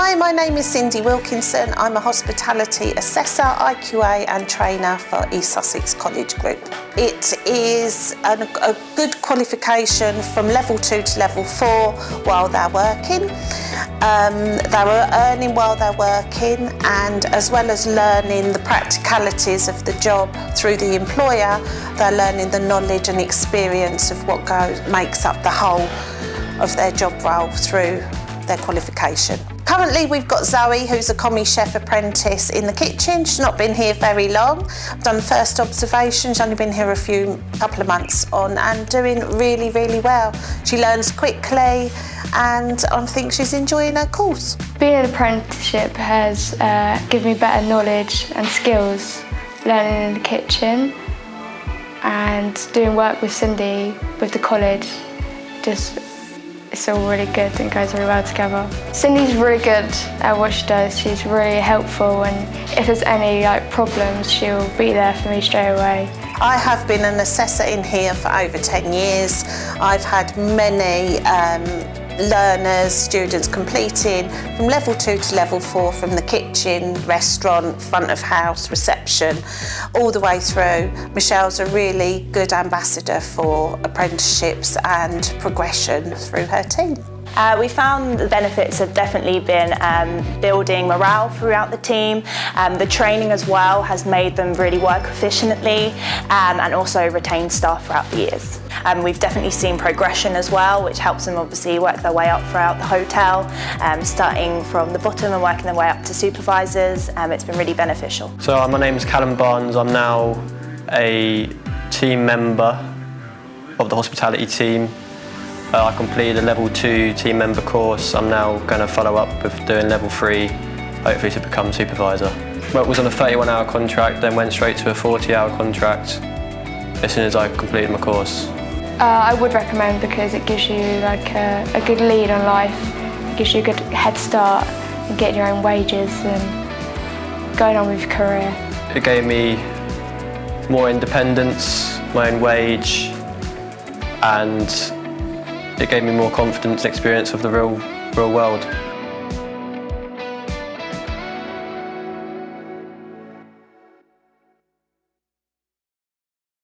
Hi, my name is Cindy Wilkinson. I'm a hospitality assessor, IQA and trainer for East Sussex College Group. It is a good qualification from level 2 to level 4 while they're working. They're earning while they're working, and as well as learning the practicalities of the job through the employer, they're learning the knowledge and experience of what makes up the whole of their job role through their qualification. Currently we've got Zoe, who's a commis chef apprentice in the kitchen. She's not been here very long. I've done first observation. She's only been here a couple of months on and doing really, really well. She learns quickly and I think she's enjoying her course. Being an apprenticeship has given me better knowledge and skills, learning in the kitchen and doing work with Cindy with the college. It's all really good and goes really well together. Cindy's really good at what she does. She's really helpful, and if there's any problems, she'll be there for me straight away. I have been an assessor in here for over 10 years. I've had many learners, students completing from level 2 to level 4 from the kitchen, restaurant, front of house, reception, all the way through. Michelle's a really good ambassador for apprenticeships and progression through her team. We found the benefits have definitely been building morale throughout the team. The training as well has made them really work efficiently and also retain staff throughout the years. We've definitely seen progression as well, which helps them obviously work their way up throughout the hotel, starting from the bottom and working their way up to supervisors. It's been really beneficial. So my name is Callum Barnes. I'm now a team member of the hospitality team. I completed a level 2 team member course. I'm now going to follow up with doing level 3, hopefully to become supervisor. Well, it was on a 31-hour contract, then went straight to a 40-hour contract as soon as I completed my course. I would recommend because it gives you a good lead on life. It gives you a good head start in getting your own wages and going on with your career. It gave me more independence, my own wage, and it gave me more confidence and experience of the real world.